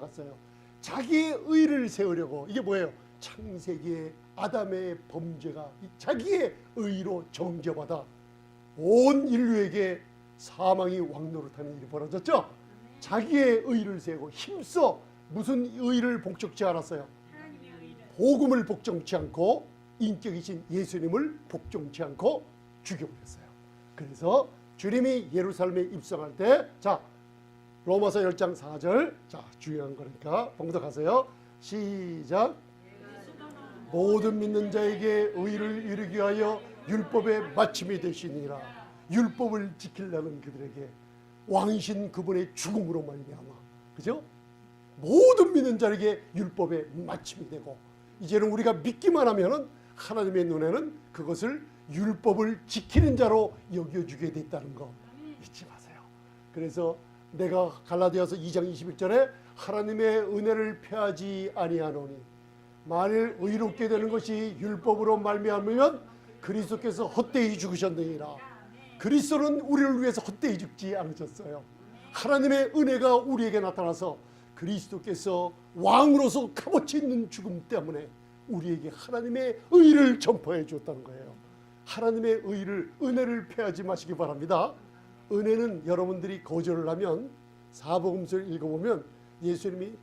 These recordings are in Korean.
나갔어요. 자기의 의를 세우려고. 이게 뭐예요? 창세기의 아담의 범죄가 자기의 의로 정죄받아 온 인류에게 사망이 왕노릇하는 일이 벌어졌죠. 자기의 의를 세우고 힘써 무슨 의를 복종치 않았어요? 복음을 복종치 않고 인격이신 예수님을 복종치 않고 죽여버렸어요. 그래서 주님이 예루살렘에 입성할 때, 자, 로마서 10장 4절, 자, 중요한 거니까 봉독하세요. 시작. 모든 믿는 자에게 의를 이루기 위하여 율법의 마침이 되시니라. 율법을 지키려는 그들에게 왕이신 그분의 죽음으로 말미암아, 그죠? 모든 믿는 자에게 율법의 마침이 되고, 이제는 우리가 믿기만 하면은 하나님의 눈에는 그것을 율법을 지키는 자로 여겨주게 됐다는 거 잊지 마세요. 그래서 내가 갈라디아서 2장 21절에 하나님의 은혜를 패하지 아니하노니 만일 의롭게 되는 것이 율법으로 말미암으면 그리스도께서 헛되이 죽으셨느니라. 그리스도는 우리를 위해서 헛되이 죽지 않으셨어요. 하나님의 은혜가 우리에게 나타나서 그리스도께서 왕으로서 값어치 있는 죽음 때문에 우리에게 하나님의 의를 전파해 주었다는 거예요. 하나님의 의를, 은혜를 패하지 마시기 바랍니다. 은혜는 여러분들이 거절을 하면 사복음서를 읽어보면 예수님이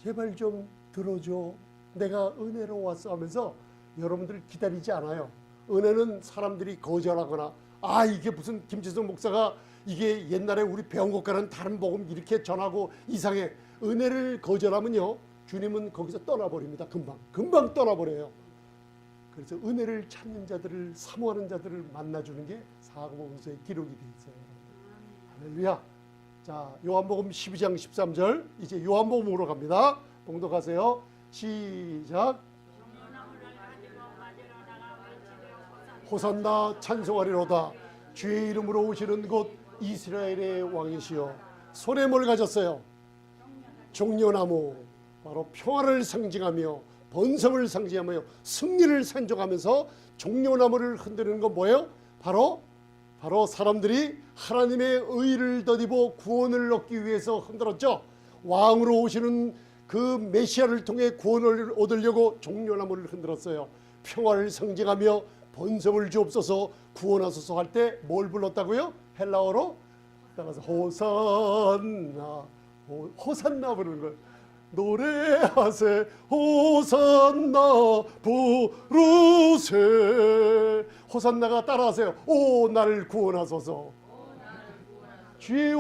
제발 좀 들어줘, 내가 은혜로 왔어 하면서 여러분들을 기다리지 않아요. 은혜는 사람들이 거절하거나, 아, 이게 무슨 김지성 목사가 이게 옛날에 우리 배운 것과는 다른 복음 이렇게 전하고 이상해. 은혜를 거절하면요, 주님은 거기서 떠나버립니다. 금방 떠나버려요. 그래서 은혜를 찾는 자들을, 사모하는 자들을 만나주는 게 사복음서에 기록이 되어 있어요. 할렐루야. 자, 요한복음 12장 13절, 이제 요한복음으로 갑니다. 봉독하세요. 시작. 호산나 찬송하리로다. 주의 이름으로 오시는 곳 이스라엘의 왕이시여. 손에 뭘 가졌어요? 종려나무. 바로 평화를 상징하며 번성을 상징하며 승리를 상징하면서 종려나무를 흔드는 건 뭐예요? 바로 사람들이 하나님의 의를 덧입어 구원을 얻기 위해서 흔들었죠. 왕으로 오시는 그 메시아를 통해 구원을 얻으려고 종려나무를 흔들었어요. 평화를 상징하며 번성을 주옵소서, 구원하소서 할 때 뭘 불렀다고요? 헬라어로 따라서 호산나, 호산나 부르는 거예요. 노래하세 호산나 부르세. 호산나가 따라하세요. 오 나를 구원하소서. 주의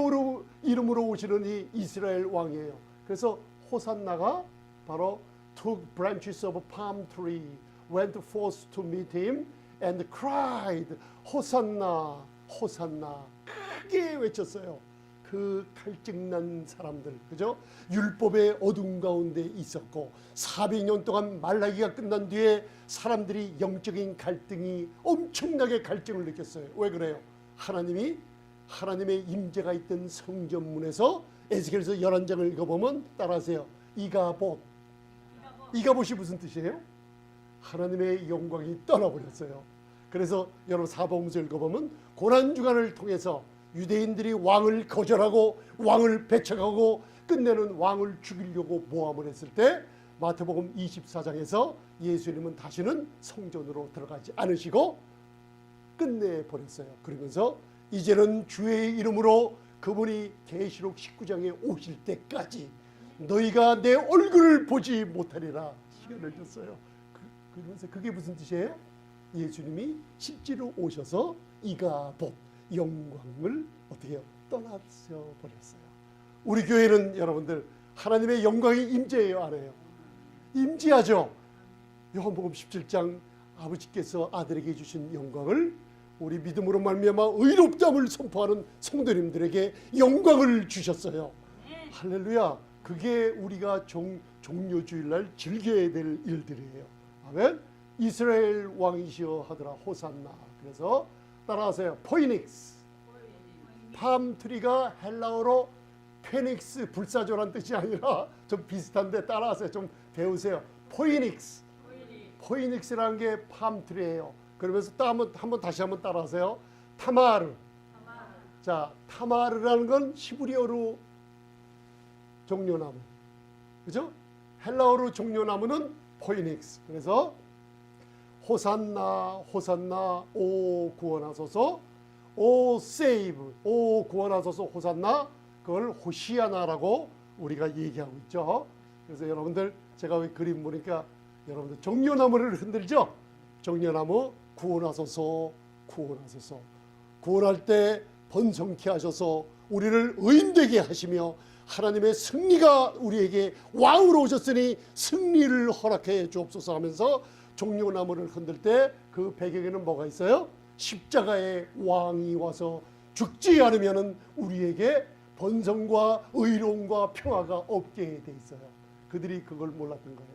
이름으로 오시는 이 이스라엘 왕이에요. 그래서 호산나가 바로 took branches of a palm tree, went forth to meet him and cried 호산나 호산나. 크게 외쳤어요. 그 갈증난 사람들, 그죠? 율법의 어둠 가운데 있었고 400년 동안 말라기가 끝난 뒤에 사람들이 영적인 갈등이 엄청나게 갈증을 느꼈어요. 왜 그래요? 하나님의 임재가 있던 성전문에서 에스겔서 11장을 읽어보면 따라하세요. 이가봇. 이가봇이 무슨 뜻이에요? 하나님의 영광이 떠나버렸어요. 그래서 여러분 사복음서 읽어보면 고난주간을 통해서 유대인들이 왕을 거절하고 왕을 배척하고 끝내는 왕을 죽이려고 모함을 했을 때 마태복음 24장에서 예수님은 다시는 성전으로 들어가지 않으시고 끝내버렸어요. 그러면서 이제는 주의 이름으로 그분이 계시록 19장에 오실 때까지 너희가 내 얼굴을 보지 못하리라 시간을 줬어요. 그러면서 그게 무슨 뜻이에요? 예수님이 실제로 오셔서 이가봇 영광을 어떻게 해요? 떠나서 버렸어요. 우리 교회는 여러분들 하나님의 영광이 임재해요, 안 해요? 임재하죠. 요한복음 17장 아버지께서 아들에게 주신 영광을 우리 믿음으로 말미암아 의롭다함을 선포하는 성도님들에게 영광을 주셨어요. 할렐루야. 그게 우리가 종료주일날 즐겨야 될 일들이에요. 아멘. 이스라엘 왕이시여 하더라 호산나. 그래서 따라하세요. 포이닉스. 팜트리가 헬라어로 페닉스, 불사조란 뜻이 아니라 좀 비슷한데 따라하세요. 좀 배우세요. 포이닉스. 포이닉스라는 게 팜트리예요. 그러면서 또 한번 다시 한번 따라하세요. 타마르. 자, 타마르라는 건 히브리어로 종려나무. 그죠? 헬라어로 종려나무는 포이닉스. 그래서 호산나 호산나 오 구원하소서, 오 세이브 오 구원하소서 호산나, 그걸 호시아나라고 우리가 얘기하고 있죠. 그래서 여러분들 제가 왜 그림 보니까 여러분들 종려나무를 흔들죠. 종려나무 구원하소서 구원하소서. 구원할 때 번성케 하셔서 우리를 의인되게 하시며 하나님의 승리가 우리에게 왕으로 오셨으니 승리를 허락해 주옵소서 하면서 종려나무를 흔들 때 그 배경에는 뭐가 있어요? 십자가의 왕이 와서 죽지 않으면 우리에게 번성과 의로움과 평화가 없게 돼 있어요. 그들이 그걸 몰랐던 거예요.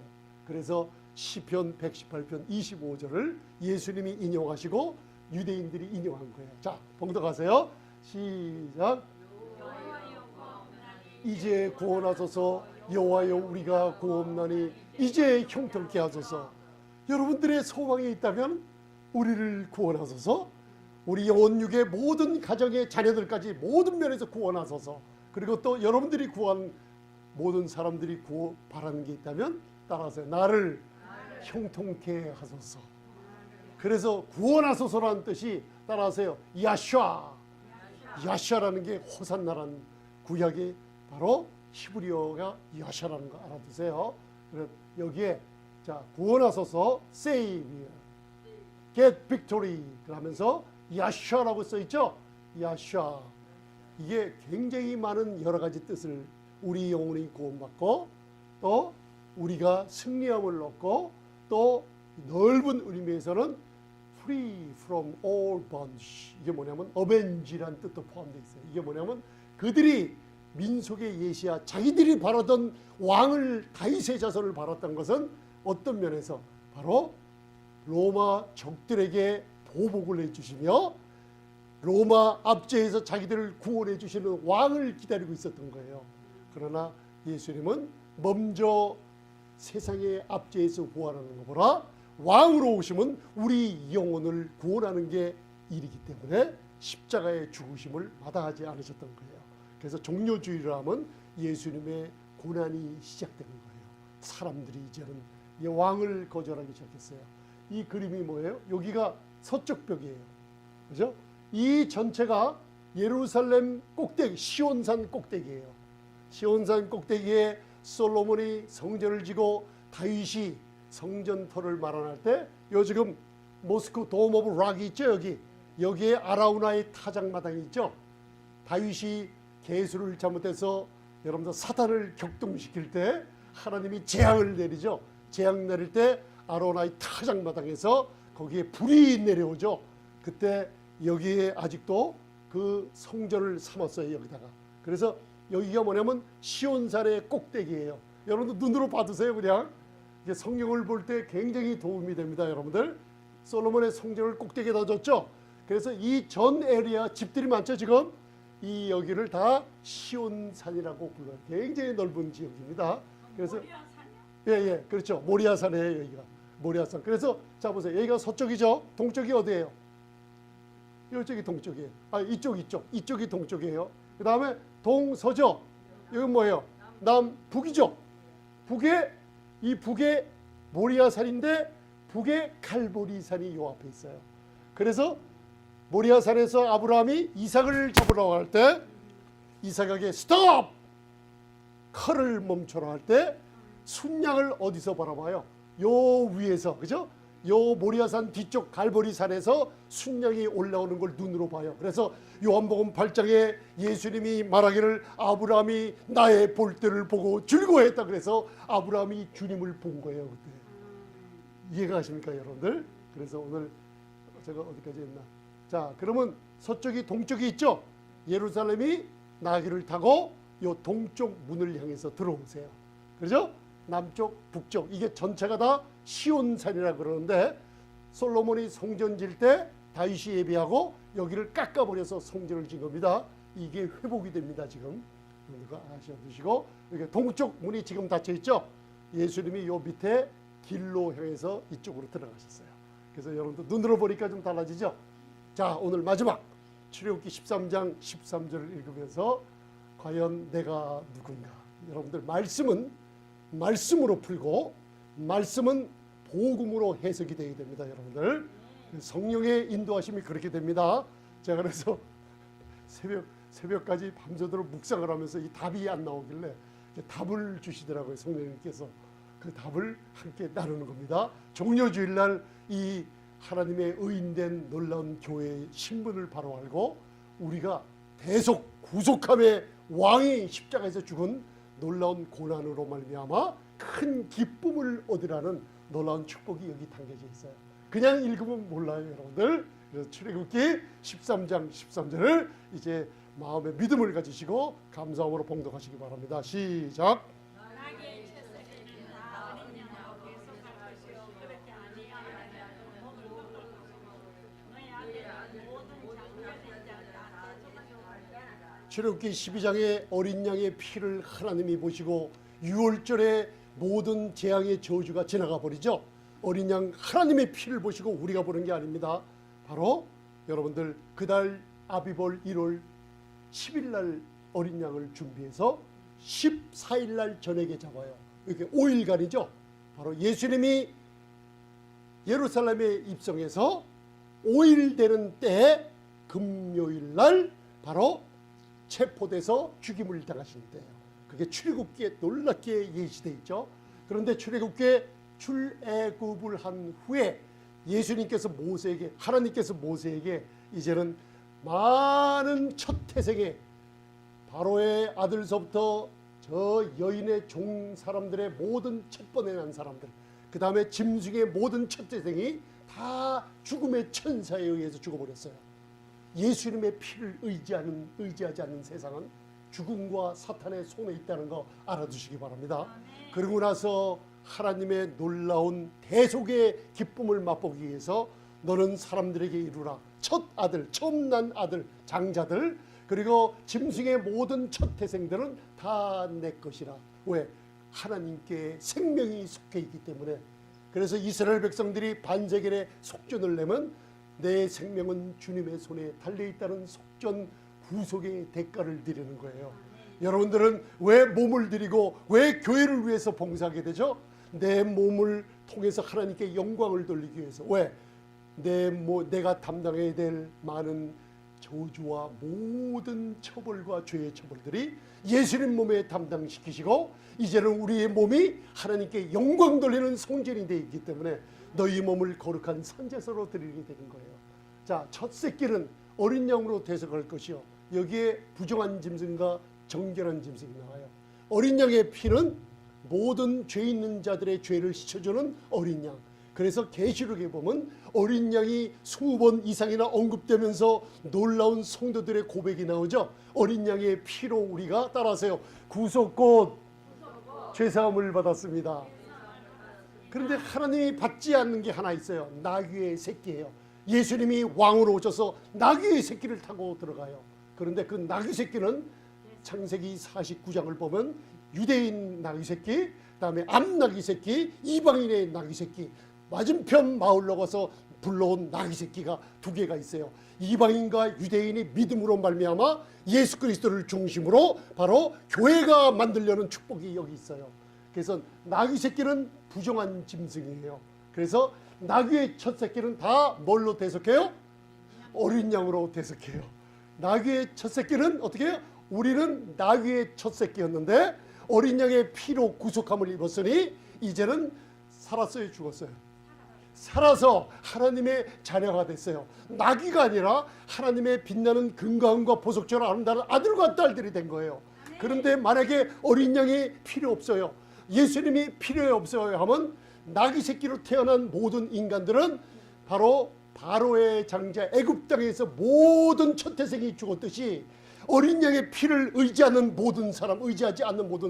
그래서 시편 118편 25절을 예수님이 인용하시고 유대인들이 인용한 거예요. 자, 봉독하세요. 시작. 이제 구원하소서, 여호와여 우리가 구원하니 이제 형통케 하소서. 여러분들의 소망이 있다면 우리를 구원하소서, 우리 영혼육의 모든 가정의 자녀들까지 모든 면에서 구원하소서. 그리고 또 여러분들이 구한 모든 사람들이 바라는 게 있다면 따라하세요. 나를 형통케 하소서. 그래서 구원하소서라는 뜻이 따라하세요. 야샤. 야샤라는 게 호산나라는 구약의 바로 히브리어가 야샤라는 거 알아두세요. 그래서 여기에 자 구원하소서 save, get victory 그러면서 야샤라고 써있죠. 야샤. 이게 굉장히 많은 여러 가지 뜻을, 우리 영혼이 구원받고 또 우리가 승리함을 얻고 또 넓은 의미에서는 free from all bondage. 이게 뭐냐면 어벤지란 뜻도 포함되어 있어요. 이게 뭐냐면 그들이 민속의 예시야 자기들이 바라던 왕을, 다윗의 자손을 바랐던 것은 어떤 면에서 바로 로마 적들에게 보복을 해주시며 로마 압제에서 자기들을 구원해 주시는 왕을 기다리고 있었던 거예요. 그러나 예수님은 먼저 세상의 압제에서 구원하는 것보다 왕으로 오시면 우리 영혼을 구원하는 게 일이기 때문에 십자가의 죽으심을 마다하지 않으셨던 거예요. 그래서 종려주의를 하면 예수님의 고난이 시작되는 거예요. 사람들이 이제는 왕을 거절하기 시작했어요. 이 그림이 뭐예요? 여기가 서쪽 벽이에요. 그죠? 이 전체가 예루살렘 꼭대기, 시온산 꼭대기예요. 시온산 꼭대기에 솔로몬이 성전을 지고 다윗이 성전터를 마련할 때, 요 지금 모스크 돔 오브 락이 있죠. 여기에 아라우나의 타작마당이 있죠. 다윗이 계수를 잘못해서 여러분들 사탄을 격동시킬 때 하나님이 재앙을 내리죠. 재앙 내릴 때 아라우나의 타작마당에서 거기에 불이 내려오죠. 그때 여기에 아직도 그 성전을 삼았어요. 여기다가. 그래서 여기가 뭐냐면 시온산의 꼭대기예요. 여러분들 눈으로 봐두세요. 그냥 이게 성경을 볼 때 굉장히 도움이 됩니다. 여러분들 솔로몬의 성전을 꼭대기에다 줬죠. 그래서 이 전 에리아 집들이 많죠. 지금 이 여기를 다 시온산이라고 불러요. 굉장히 넓은 지역입니다. 그래서 예, 그렇죠. 모리아산이에요. 여기가 모리아산. 그래서 자 보세요. 여기가 서쪽이죠. 동쪽이 어디예요? 이쪽이 동쪽이에요. 이쪽이 동쪽이에요. 그 다음에 동서죠. 이건 뭐예요? 남북이죠. 북에 모리아산인데 북에 갈보리산이 요 앞에 있어요. 그래서 모리아산에서 아브라함이 이삭을 잡으러 갈 때 이삭에게 스톱! 칼을 멈춰라 할 때 순양을 어디서 바라봐요? 요 위에서, 그죠? 요 모리아산 뒤쪽 갈보리산에서 순양이 올라오는 걸 눈으로 봐요. 그래서 요한복음 8장에 예수님이 말하기를 아브라함이 나의 볼때를 보고 즐거워했다. 그래서 아브라함이 주님을 본 거예요. 그때. 이해가 가십니까 여러분들? 그래서 오늘 제가 어디까지 했나? 자, 그러면 서쪽이 동쪽이 있죠? 예루살렘이 나귀를 타고 요 동쪽 문을 향해서 들어오세요. 그렇죠? 남쪽, 북쪽 이게 전체가 다 시온산이라 그러는데 솔로몬이 성전 질 때 다윗이 예비하고 여기를 깎아버려서 성전을 진 겁니다. 이게 회복이 됩니다. 지금 이거 아셔두시고 여기 동쪽 문이 지금 닫혀 있죠. 예수님이 요 밑에 길로 향해서 이쪽으로 들어가셨어요. 그래서 여러분들 눈으로 보니까 좀 달라지죠. 자, 오늘 마지막 출애굽기 13장 13절을 읽으면서 과연 내가 누군가, 여러분들 말씀은 말씀으로 풀고 말씀은 복음으로 해석이 되어야 됩니다. 여러분들 성령의 인도하심이 그렇게 됩니다. 제가 그래서 새벽까지 밤새도록 묵상을 하면서 이 답이 안 나오길래 답을 주시더라고요. 성령님께서 그 답을 함께 나누는 겁니다. 종려주일날 이 하나님의 의인된 놀라운 교회의 신분을 바로 알고 우리가 대속 구속함의 왕이 십자가에서 죽은 놀라운 고난으로 말미암아 큰 기쁨을 얻으라는 놀라운 축복이 여기 담겨져 있어요. 그냥 읽으면 몰라요, 여러분들. 그래서 출애굽기 13장 13절을 이제 마음의 믿음을 가지시고 감사함으로 봉독하시기 바랍니다. 시작. 출애굽기 12장의 어린 양의 피를 하나님이 보시고 6월절에 모든 재앙의 저주가 지나가 버리죠. 어린 양 하나님의 피를 보시고 우리가 보는 게 아닙니다. 바로 여러분들 그달 아비벌 1월 10일날 어린 양을 준비해서 14일날 저녁에 잡아요. 이렇게 5일간이죠. 바로 예수님이 예루살렘에 입성해서 5일 되는 때 금요일날 바로 체포돼서 죽임을 당하신 때예요. 그게 출애굽기에 놀랍게 예시되어 있죠. 그런데 출애굽기에 출애굽을 한 후에 예수님께서 하나님께서 모세에게 이제는 많은 첫 태생의 바로의 아들서부터 저 여인의 종 사람들의 모든 첫 번에 난 사람들, 그 다음에 짐승의 모든 첫 태생이 다 죽음의 천사에 의해서 죽어버렸어요. 예수님의 피를 의지하지 않는 세상은 죽음과 사탄의 손에 있다는 거 알아두시기 바랍니다. 그러고 나서 하나님의 놀라운 대속의 기쁨을 맛보기 위해서 너는 사람들에게 이루라. 첫 아들, 처음 난 아들, 장자들, 그리고 짐승의 모든 첫 태생들은 다 내 것이라. 왜? 하나님께 생명이 속해 있기 때문에. 그래서 이스라엘 백성들이 반세겔에 속전을 내면 내 생명은 주님의 손에 달려있다는 속전 구속의 대가를 드리는 거예요. 여러분들은 왜 몸을 드리고 왜 교회를 위해서 봉사하게 되죠? 내 몸을 통해서 하나님께 영광을 돌리기 위해서. 왜? 내가 담당해야 될 많은 저주와 모든 처벌과 죄의 처벌들이 예수님 몸에 담당시키시고 이제는 우리의 몸이 하나님께 영광 돌리는 성전이 되어 있기 때문에 너희 몸을 거룩한 산제사로 드리게 되는 거예요. 자, 첫 새끼는 어린 양으로 대속할 것이요. 여기에 부정한 짐승과 정결한 짐승이 나와요. 어린 양의 피는 모든 죄 있는 자들의 죄를 씻어주는 어린 양. 그래서 계시록에 보면 어린 양이 20번 이상이나 언급되면서 놀라운 성도들의 고백이 나오죠. 어린 양의 피로 우리가 따라하세요. 구속곧 죄사함을 받았습니다. 그런데 하나님이 받지 않는 게 하나 있어요. 나귀의 새끼예요. 예수님이 왕으로 오셔서 나귀의 새끼를 타고 들어가요. 그런데 그 나귀 새끼는 창세기 49장을 보면 유대인 나귀 새끼, 그다음에 암나귀 새끼, 이방인의 나귀 새끼, 맞은편 마을로 가서 불러온 나귀 새끼가 두 개가 있어요. 이방인과 유대인이 믿음으로 말미암아 예수 그리스도를 중심으로 바로 교회가 만들려는 축복이 여기 있어요. 그래서 나귀 새끼는 부정한 짐승이에요. 그래서 나귀의 첫 새끼는 다 뭘로 대속해요? 어린 양으로 대속해요. 나귀의 첫 새끼는 어떻게 해요? 우리는 나귀의 첫 새끼였는데 어린 양의 피로 구속함을 입었으니 이제는 살았어요, 죽었어요? 살아서 하나님의 자녀가 됐어요. 나귀가 아니라 하나님의 빛나는 건강과 보석처럼 아름다운 아들과 딸들이 된 거예요. 그런데 만약에 어린 양이 필요 없어요, 예수님이 필요 없어요 하면 나귀 새끼로 태어난 모든 인간들은 바로 바로의 장자 애굽 땅에서 모든 첫 태생이 죽었듯이 어린 양의 피를 의지하지 않는 모든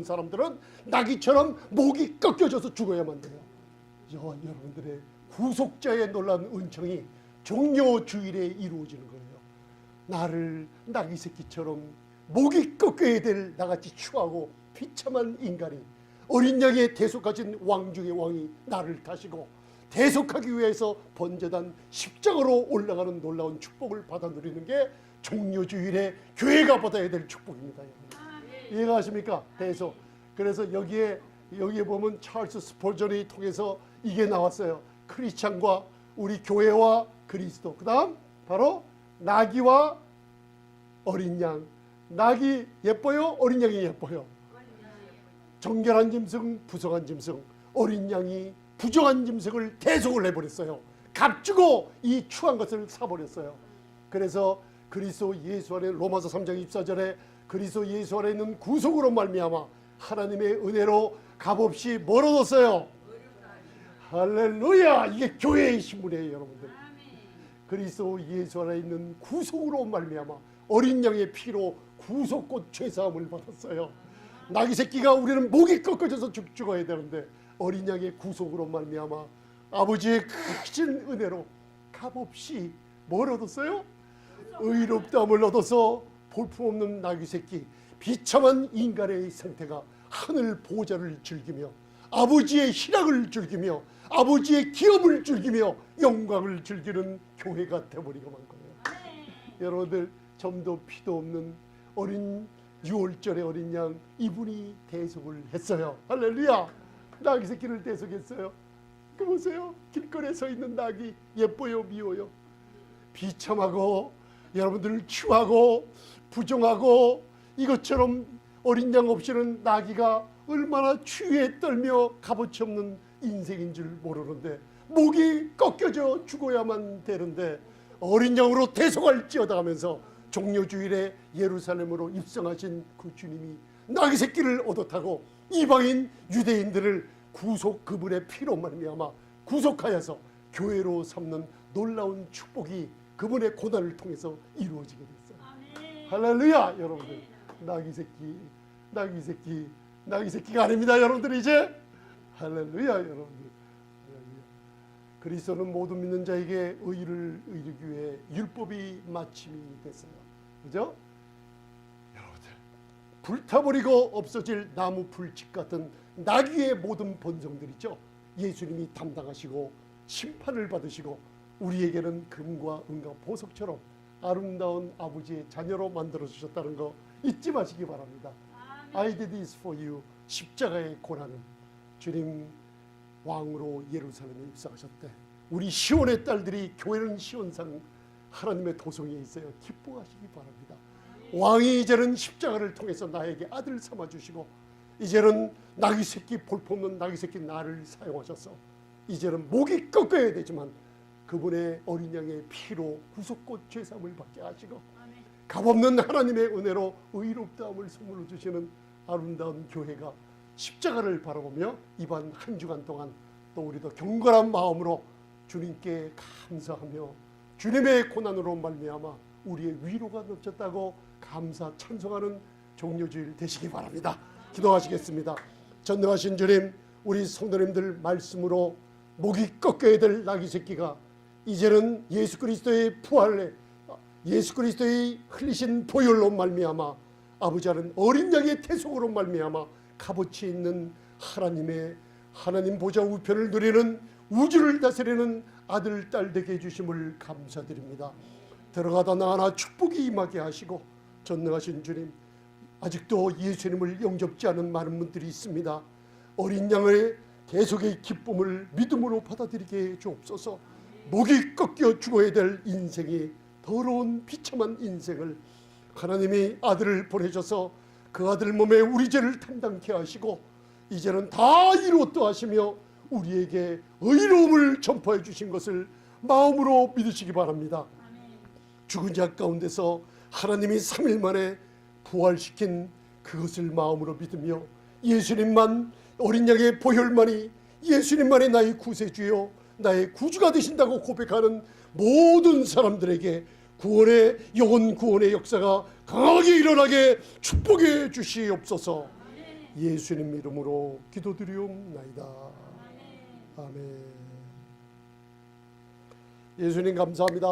사람들은 나귀처럼 목이 꺾여져서 죽어야만 돼요. 여러분들의 구속자의 놀라운 은총이 종려주일에 이루어지는 거예요. 나를 나귀 새끼처럼 목이 꺾여야 될 나같이 추하고 비참한 인간이 어린 양의 대속하신 왕 중의 왕이 나를 타시고 대속하기 위해서 번제단 십자가로 올라가는 놀라운 축복을 받아 누리는 게 종려주일에 교회가 받아야 될 축복입니다. 이해가 하십니까? 대속. 그래서 여기에 여기에 보면 찰스 스펄전이 통해서 이게 나왔어요. 크리스찬과 우리 교회와 그리스도. 그 다음 바로 나귀와 어린 양. 나귀 예뻐요? 어린 양이 예뻐요? 정결한 짐승, 부정한 짐승. 어린 양이 부정한 짐승을 대속을 해버렸어요. 값주고 이 추한 것을 사버렸어요. 그래서 그리스도 예수 안에 로마서 3장 24절에 그리스도 예수 안에 있는 구속으로 말미암아 하나님의 은혜로 값없이 뭘 얻었어요? 할렐루야. 이게 교회의 신분이에요, 여러분들. 그리스도 예수 안에 있는 구속으로 말미암아 어린 양의 피로 구속곧 죄사함을 받았어요. 나귀 새끼가 우리는 목이 꺾어져서 죽어야 되는데 어린 양의 구속으로 말미암아 아버지의 크신 은혜로 값없이 뭘 얻었어요? 의롭다함을 얻어서 볼품없는 나귀 새끼, 비참한 인간의 상태가 하늘 보좌를 즐기며 아버지의 희락을 즐기며 아버지의 기업을 즐기며 영광을 즐기는 교회가 되어버리고 만 거예요. 여러분들, 점도 피도 없는 어린 6월절의 어린 양, 이분이 대속을 했어요. 할렐루야. 나귀 새끼를 대속했어요. 그 보세요. 길거리에 서 있는 나귀 예뻐요, 미워요? 비참하고 여러분들 추하고 부정하고 이것처럼 어린 양 없이는 나귀가 얼마나 추위에 떨며 값어치 없는 인생인 줄 모르는데 목이 꺾여져 죽어야만 되는데 어린 양으로 대속할지어다 하면서 종려주일에 예루살렘으로 입성하신 그 주님이 나귀 새끼를 얻어 타고 이방인 유대인들을 구속, 그분의 피로 말미암아 구속하여서 교회로 삼는 놀라운 축복이 그분의 고난을 통해서 이루어지게 됐어요. 할렐루야. 여러분들, 나귀 새끼가 아닙니다, 여러분들. 이제 할렐루야. 여러분들, 그리스도는 모든 믿는 자에게 의를 이루기 위해 율법이 마침이 됐어요. 그죠? 여러분들, 불타버리고 없어질 나무 풀집 같은 나귀의 모든 본성들 있죠. 예수님이 담당하시고 심판을 받으시고 우리에게는 금과 은과 보석처럼 아름다운 아버지의 자녀로 만들어 주셨다는 거 잊지 마시기 바랍니다. I did this for you. 십자가의 고난은 주님 왕으로 예루살렘에 입성하셨대. 우리 시온의 딸들이, 교회는 시온상 하나님의 도성에 있어요. 기뻐하시기 바랍니다. 왕이 이제는 십자가를 통해서 나에게 아들 삼아주시고 이제는 나귀 새끼, 볼품없는 나귀 새끼 나를 사용하셔서 이제는 목이 꺾여야 되지만 그분의 어린 양의 피로 구속곧 죄사함을 받게 하시고 값없는 하나님의 은혜로 의롭다함을 선물로 주시는 아름다운 교회가 십자가를 바라보며 이번 한 주간 동안 또 우리도 경건한 마음으로 주님께 감사하며 주님의 고난으로 말미암아 우리의 위로가 넘쳤다고 감사 찬송하는 종료주일 되시기 바랍니다. 기도하시겠습니다. 전능하신 주님, 우리 성도님들 말씀으로 목이 꺾여야 될 나귀 새끼가 이제는 예수 그리스도의 부활에 예수 그리스도의 흘리신 보혈로 말미암아 아버지는 어린 양의 태속으로 말미암아 값어치 있는 하나님 보좌 우편을 누리는 우주를 다스리는 아들 딸 되게 해주심을 감사드립니다. 들어가다 나가나 축복이 임하게 하시고 전능하신 주님, 아직도 예수님을 영접지 않은 많은 분들이 있습니다. 어린 양의 대속의 기쁨을 믿음으로 받아들이게 해 주옵소서. 목이 꺾여 죽어야 될 인생이 더러운 비참한 인생을 하나님이 아들을 보내셔서 그 아들 몸에 우리 죄를 담당케 하시고 이제는 다 이루었다 하시며 우리에게 의로움을 전파해 주신 것을 마음으로 믿으시기 바랍니다. 죽은 자 가운데서 하나님이 3일 만에 부활시킨 그것을 마음으로 믿으며 예수님만, 어린 양의 보혈만이 예수님만이 나의 구세주요 나의 구주가 되신다고 고백하는 모든 사람들에게 구원의 영혼 구원의 역사가 강하게 일어나게 축복해 주시옵소서. 예수님 이름으로 기도드리옵나이다. 아멘. 예수님 감사합니다.